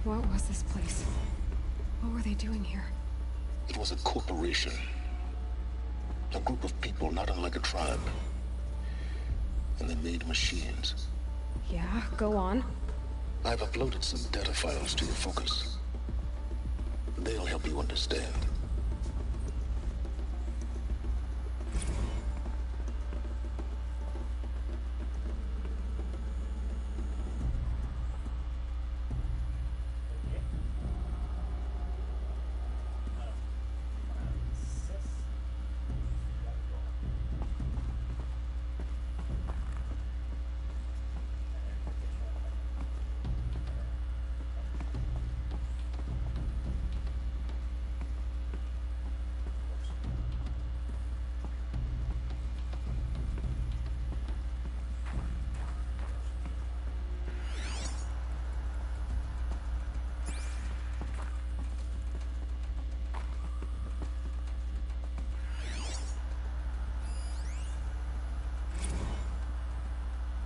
What was this place? What were they doing here? It was a corporation. A group of people not unlike a tribe. And they made machines. Yeah, go on. I've uploaded some data files to your focus. They'll help you understand.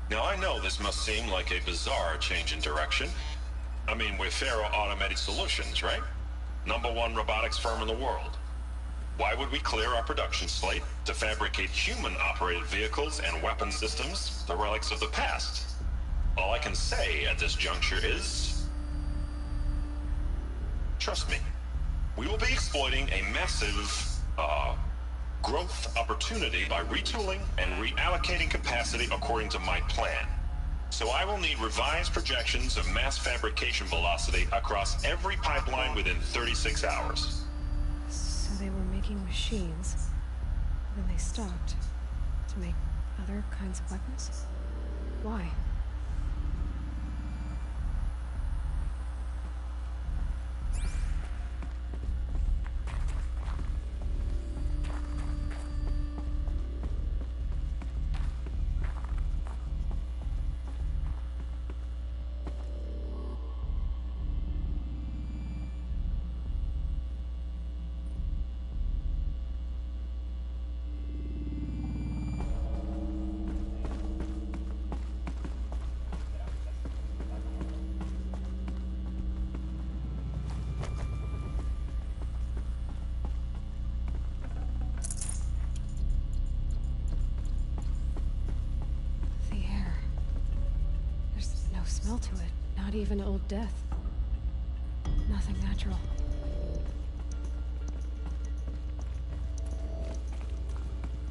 Now I know this must seem like a bizarre change in direction. I mean, we're Faro Automated Solutions, right? #1 robotics firm in the world. Why would we clear our production slate to fabricate human-operated vehicles and weapon systems, the relics of the past? All I can say at this juncture is... trust me. We will be exploiting a massive, growth opportunity by retooling and reallocating capacity according to my plan. So I will need revised projections of mass fabrication velocity across every pipeline within 36 hours. So they were making machines, then they stopped to make other kinds of weapons? Why? Smell to it. Not even Old Death. Nothing natural.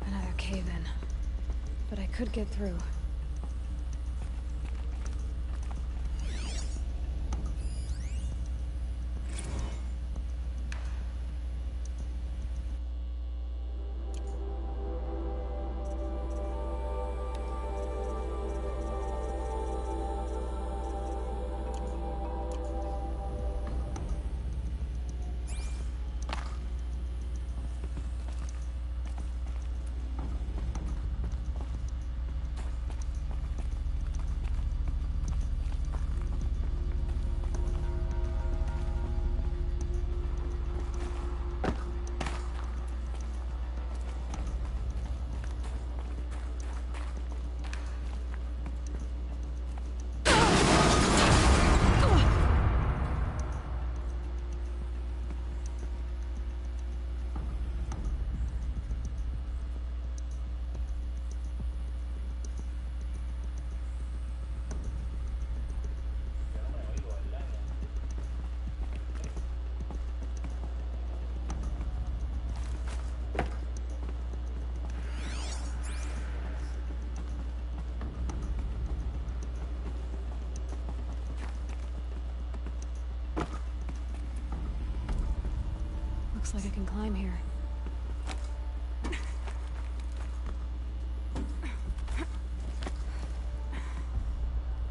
Another cave-in. But I could get through. Looks like I can climb here.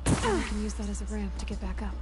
I can use that as a ramp to get back up.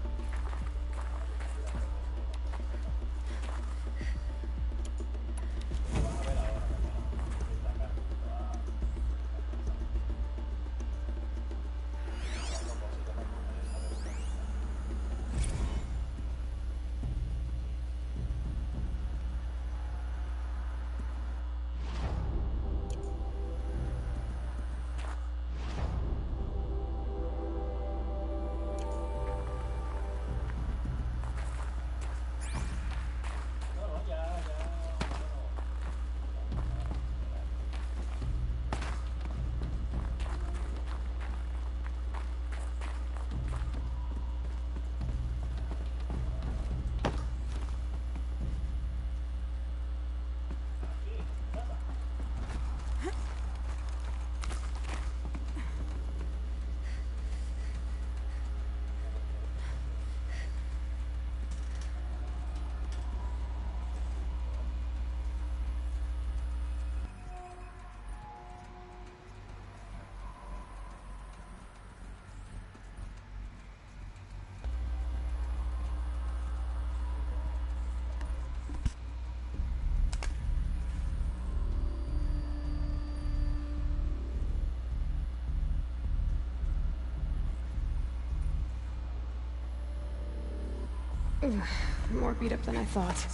More beat up than I thought.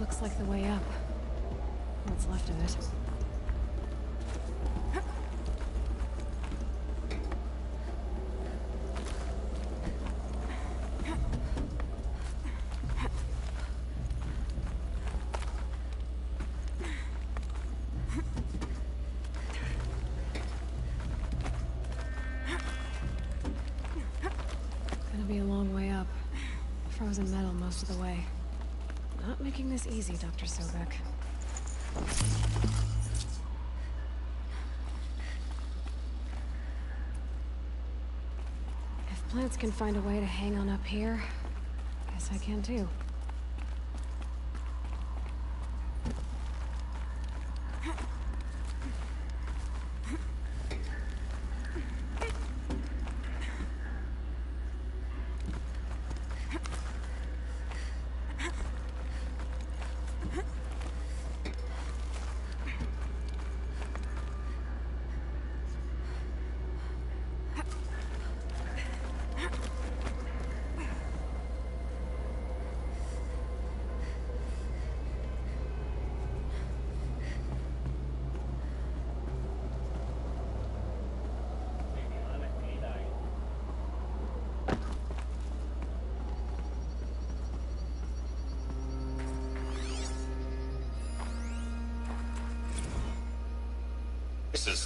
Looks like the way up. What's left of it. Gonna be a long way up. Frozen metal most of the way. Not making this easy, Dr. Sobek. If plants can find a way to hang on up here, guess I can too.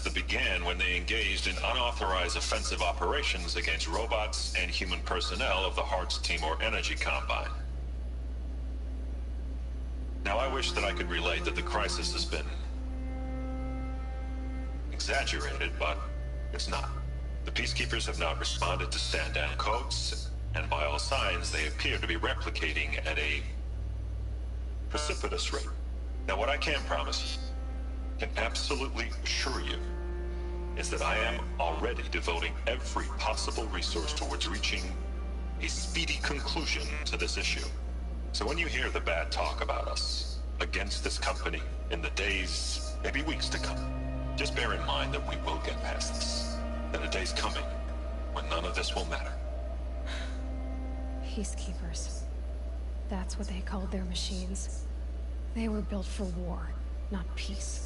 That began when they engaged in unauthorized offensive operations against robots and human personnel of the Hearts Timor Energy Combine. Now, I wish that I could relate that the crisis has been exaggerated, but it's not. The Peacekeepers have not responded to stand-down codes, and by all signs, they appear to be replicating at a precipitous rate. Now, what I can promise, can absolutely assure you, is that I am already devoting every possible resource towards reaching a speedy conclusion to this issue. So when you hear the bad talk about us against this company in the days, maybe weeks to come, just bear in mind that we will get past this. That a day's coming when none of this will matter. Peacekeepers. That's what they called their machines. They were built for war, not peace.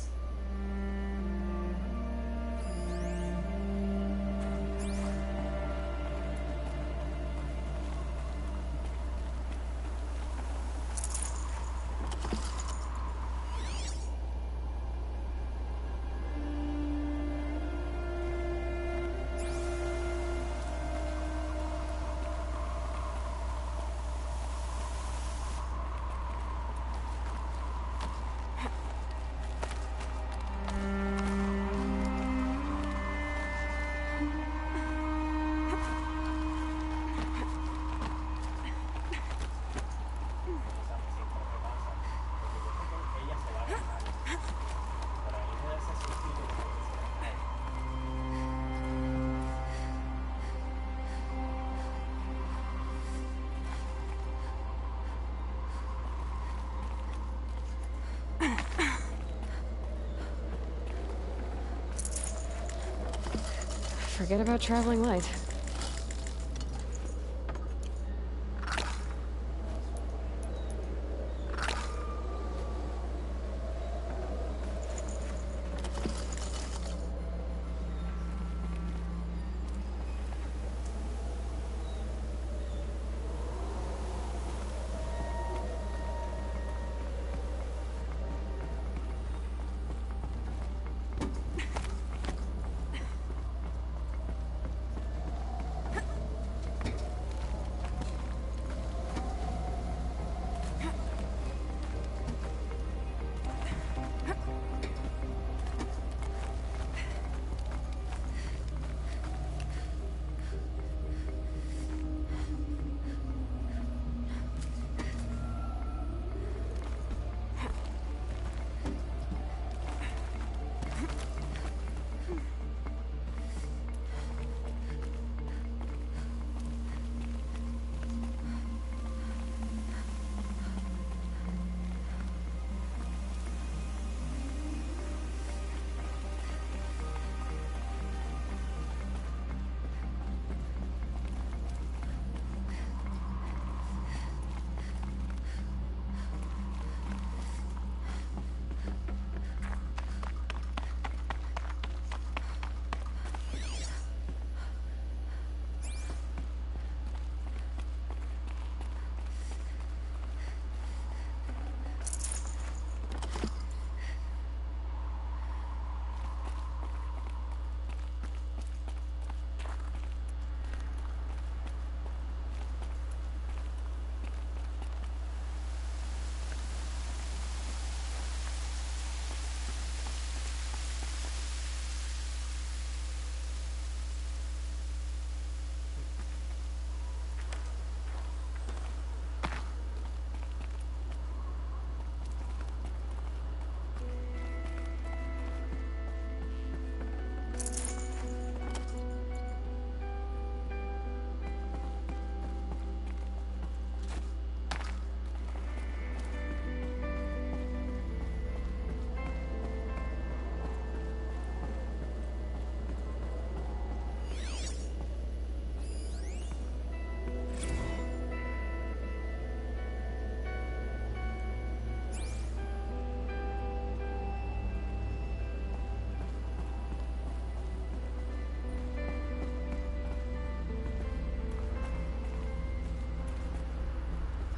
forget about traveling light.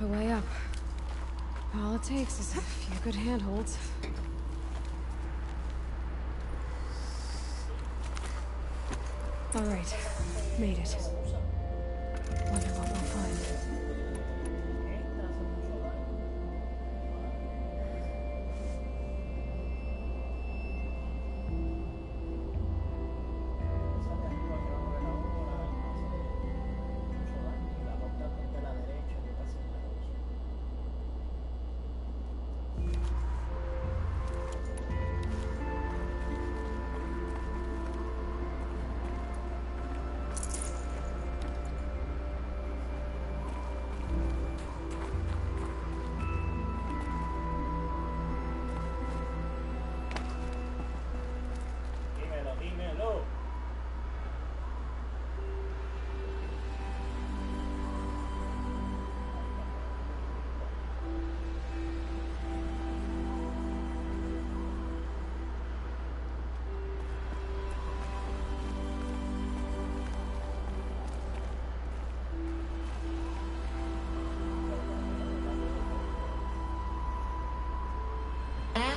A way up. All it takes is a few good handholds. All right, made it. Wonder what we'll find.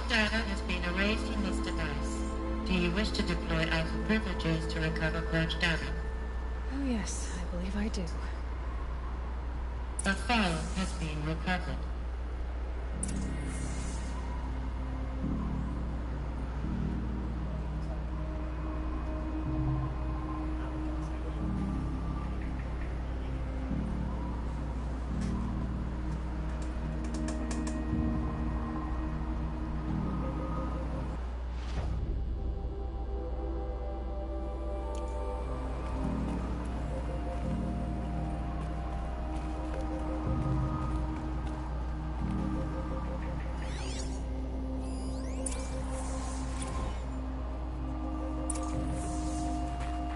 Data has been erased from this device. Do you wish to deploy alpha privileges to recover purged data? Oh yes, I believe I do. A file has been recovered.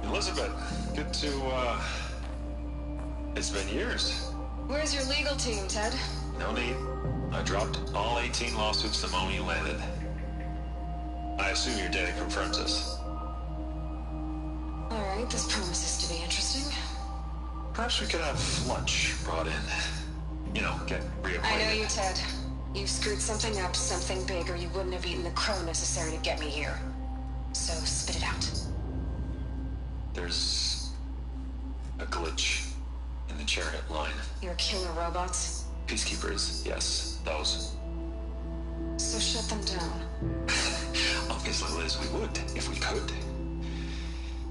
Elizabeth, good to, It's been years. Where's your legal team, Ted? No need. I dropped all 18 lawsuits the moment you landed. I assume your data confirms this. Alright, this promises to be interesting. Perhaps we could have lunch brought in. You know, get reacquainted. I know you, Ted. You've screwed something up, something big, or you wouldn't have eaten the crow necessary to get me here. So, spit it out. There's a glitch in the chariot line. Your killer robots? Peacekeepers, yes, those. So shut them down. Obviously, Liz, we would, if we could.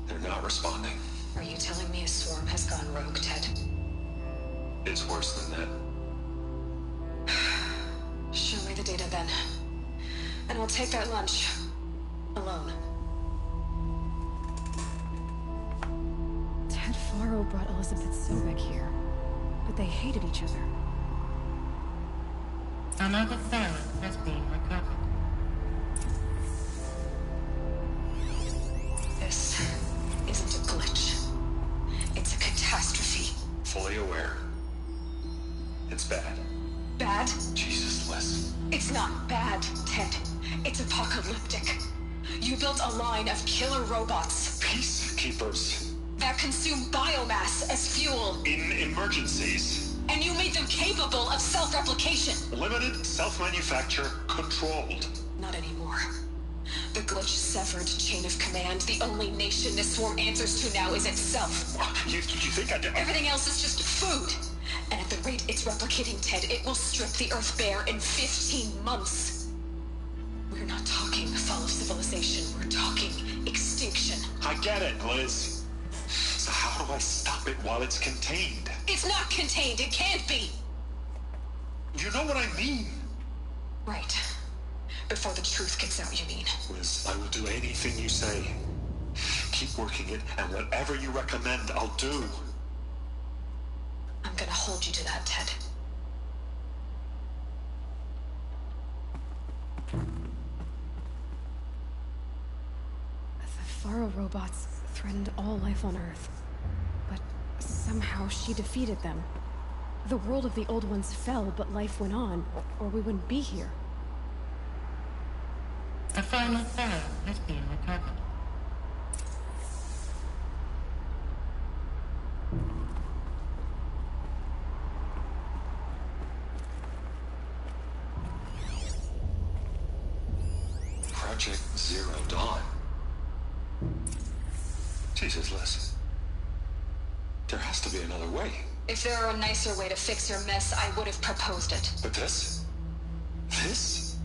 They're not responding. Are you telling me a swarm has gone rogue, Ted? It's worse than that. Show me the data then. And I'll take that lunch. Alone. Ted Faro brought Elizabeth Sobek here. But they hated each other. Another phone has been recovered. This isn't a glitch. It's a catastrophe. Fully aware. It's bad. Bad? Jesus, Liz. It's not bad, Ted. It's apocalyptic. You built a line of killer robots Peacekeepers. that consume biomass as fuel, In emergencies. and you made them capable of self-replication. Limited, self-manufacture, controlled. Not anymore. The glitch severed chain of command. The only nation this swarm answers to now is itself. You think I did? Everything else is just food. And at the rate it's replicating, Ted, it will strip the Earth bare in 15 months. We're not talking fall of civilization. We're talking extinction. I get it, Liz. So how do I stop it while it's contained? It's not contained. It can't be. You know what I mean. Right. Before the truth gets out, you mean? Liz, I will do anything you say. Keep working it, and whatever you recommend, I'll do. I'm gonna hold you to that, Ted. The Faro robots threatened all life on Earth. But somehow she defeated them. The world of the old ones fell, but life went on, or we wouldn't be here. A final phone has been recovered. Project Zero Dawn. Jesus, Liz. There has to be another way. If there were a nicer way to fix your mess, I would have proposed it. But this? This?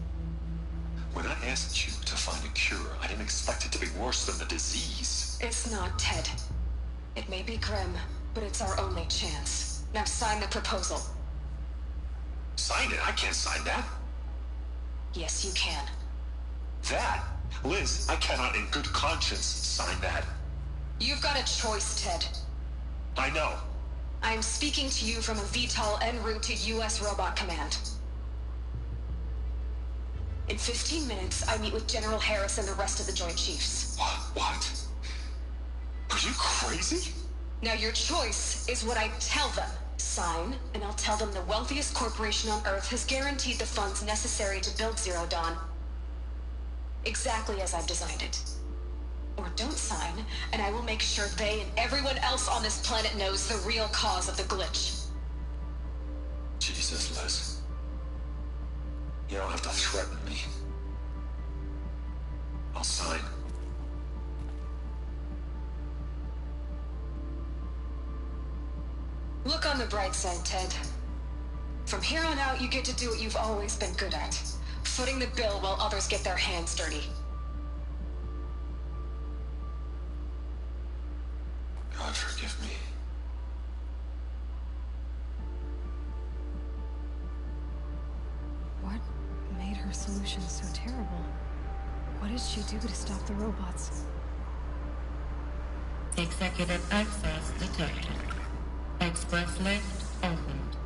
When I asked you to find a cure, I didn't expect it to be worse than the disease. It's not, Ted. It may be grim, but it's our only chance. Now sign the proposal. Sign it? I can't sign that. Yes, you can. That? Liz, I cannot in good conscience sign that. You've got a choice, Ted. I know. I am speaking to you from a VTOL en route to U.S. Robot Command. In 15 minutes, I meet with General Harris and the rest of the Joint Chiefs. What? Are you crazy? Now your choice is what I tell them. Sign, and I'll tell them the wealthiest corporation on Earth has guaranteed the funds necessary to build Zero Dawn. Exactly as I've designed it. Or don't sign, and I will make sure they and everyone else on this planet knows the real cause of the glitch. Jesus, Liz. You don't have to threaten me. I'll sign. Look on the bright side, Ted. From here on out, you get to do what you've always been good at. Footing the bill while others get their hands dirty. God forgive me. What made her solution so terrible? What did she do to stop the robots? Executive access detected. Express lift opened.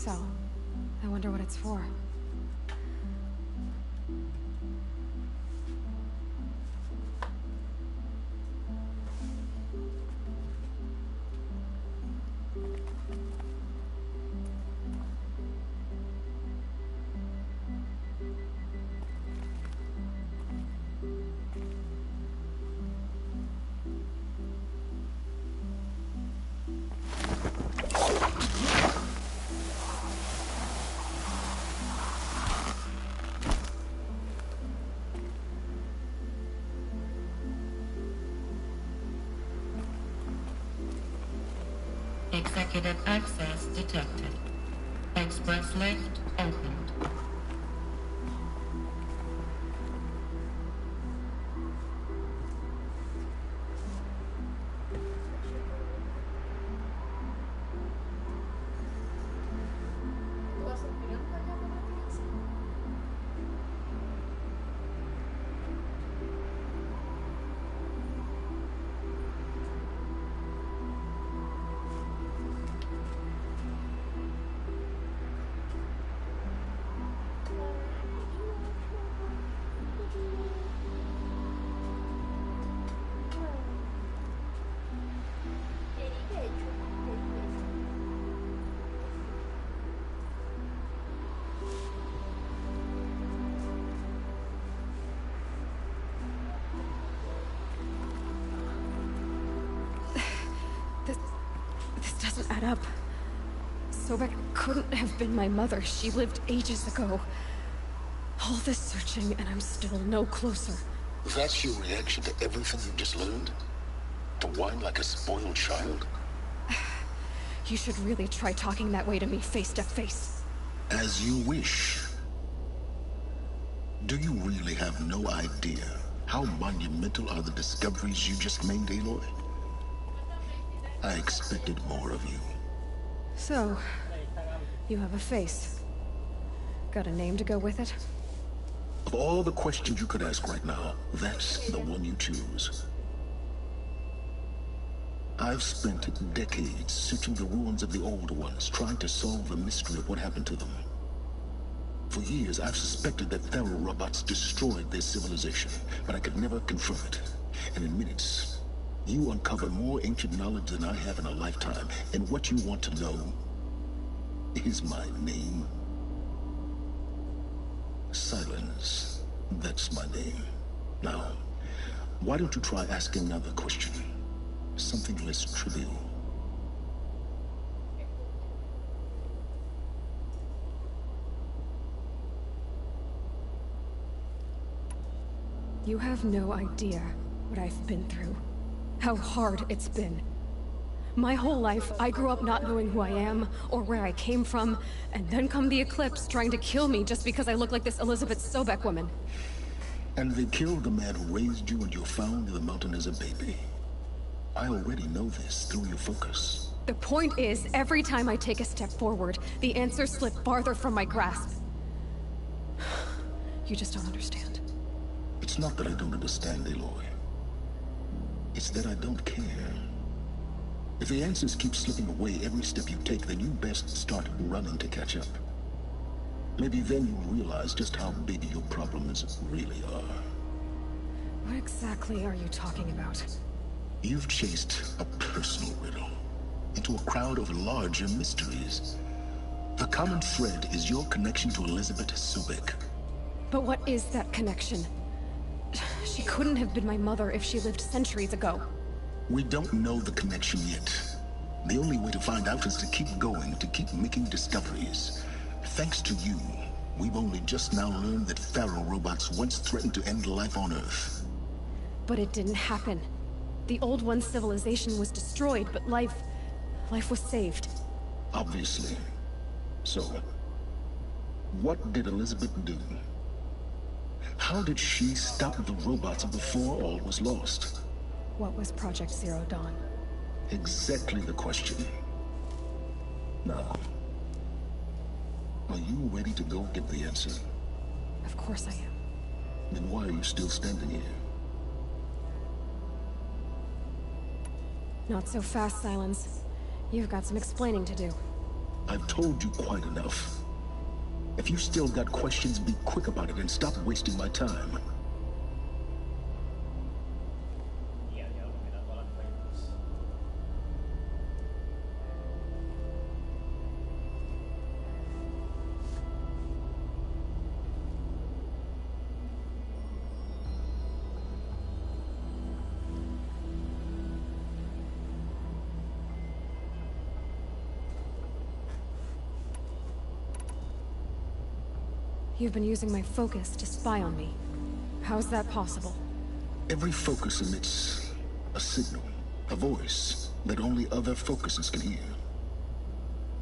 cell. I wonder what it's for. Executive access detected. Express lift opened. This doesn't add up. Sobek couldn't have been my mother. She lived ages ago. All this searching, and I'm still no closer. That's your reaction to everything you just learned? To whine like a spoiled child? You should really try talking that way to me face to face. As you wish. Do you really have no idea how monumental are the discoveries you just made, Aloy? I expected more of you. So, you have a face. Got a name to go with it? Of all the questions you could ask right now, that's the one you choose. I've spent decades searching the ruins of the older ones, trying to solve the mystery of what happened to them. For years, I've suspected that Faro robots destroyed their civilization, but I could never confirm it. And in minutes, you uncover more ancient knowledge than I have in a lifetime, and what you want to know is my name. Silence. That's my name. Now, why don't you try asking another question? Something less trivial. You have no idea what I've been through. How hard it's been. My whole life, I grew up not knowing who I am, or where I came from, and then come the Eclipse trying to kill me just because I look like this Elizabeth Sobek woman. And they killed the man who raised you and you found in the mountain as a baby. I already know this through your focus. The point is, every time I take a step forward, the answers slip farther from my grasp. You just don't understand. It's not that I don't understand, Aloy. It's that I don't care. If the answers keep slipping away every step you take, then you best start running to catch up. Maybe then you'll realize just how big your problems really are. What exactly are you talking about? You've chased a personal riddle into a crowd of larger mysteries. The common thread is your connection to Elizabeth Sobek. But what is that connection? She couldn't have been my mother if she lived centuries ago. We don't know the connection yet. The only way to find out is to keep going, to keep making discoveries. Thanks to you, we've only just now learned that Faro robots once threatened to end life on Earth. But it didn't happen. The old one's civilization was destroyed, but life was saved. Obviously. So, what did Elizabeth do? How did she stop the robots before all was lost? What was Project Zero Dawn? Exactly the question. Now, are you ready to go get the answer? Of course I am. Then why are you still standing here? Not so fast, Silence. You've got some explaining to do. I've told you quite enough. If you still got questions, be quick about it and stop wasting my time. You've been using my focus to spy on me. How's that possible? Every focus emits a signal, a voice that only other focuses can hear.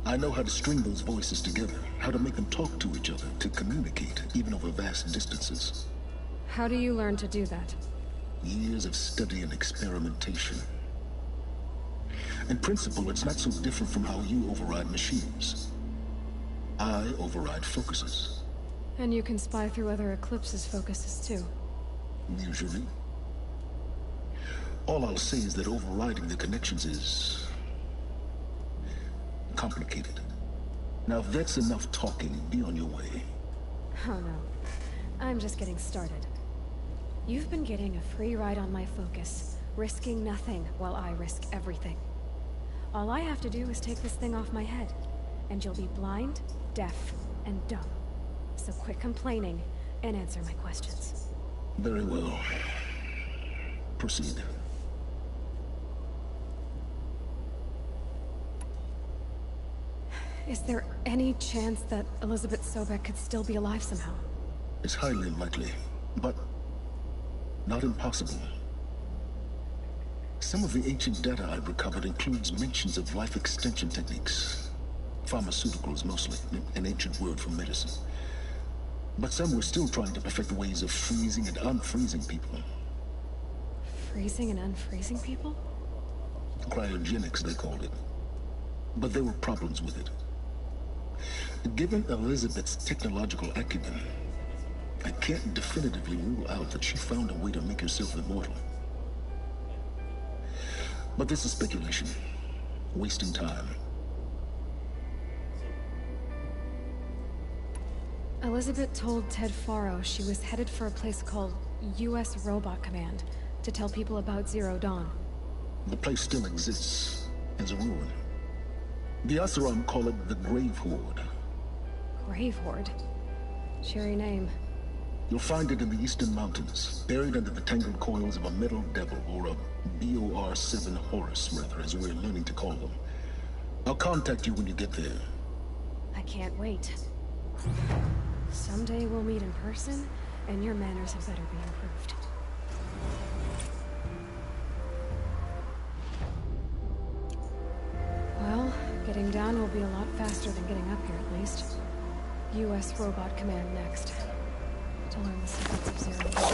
I know how to string those voices together, how to make them talk to each other, to communicate, even over vast distances. How do you learn to do that? Years of study and experimentation. In principle, it's not so different from how you override machines. I override focuses. And you can spy through other Eclipse's focuses too. Usually. All I'll say is that overriding the connections is complicated. Now, if that's enough talking, be on your way. Oh no. I'm just getting started. You've been getting a free ride on my focus, risking nothing while I risk everything. All I have to do is take this thing off my head, and you'll be blind, deaf, and dumb. So quit complaining and answer my questions. Very well. Proceed. Is there any chance that Elizabeth Sobek could still be alive somehow? It's highly unlikely, but not impossible. Some of the ancient data I've recovered includes mentions of life extension techniques. Pharmaceuticals, mostly, an ancient word for medicine. But some were still trying to perfect ways of freezing and unfreezing people. Freezing and unfreezing people? Cryogenics, they called it. But there were problems with it. Given Elizabeth's technological acumen, I can't definitively rule out that she found a way to make herself immortal. But this is speculation. Wasting time. Elizabeth told Ted Faro she was headed for a place called U.S. Robot Command to tell people about Zero Dawn. The place still exists as a ruin. The Asuram call it the Grave Horde. Grave Horde? Cheery name. You'll find it in the Eastern Mountains, buried under the tangled coils of a metal devil, or a BOR-7 Horus, rather, as we're learning to call them. I'll contact you when you get there. I can't wait. Someday we'll meet in person, and your manners had better be improved. Well, getting down will be a lot faster than getting up here, at least. U.S. Robot Command next. To learn the secrets of Zero Dawn.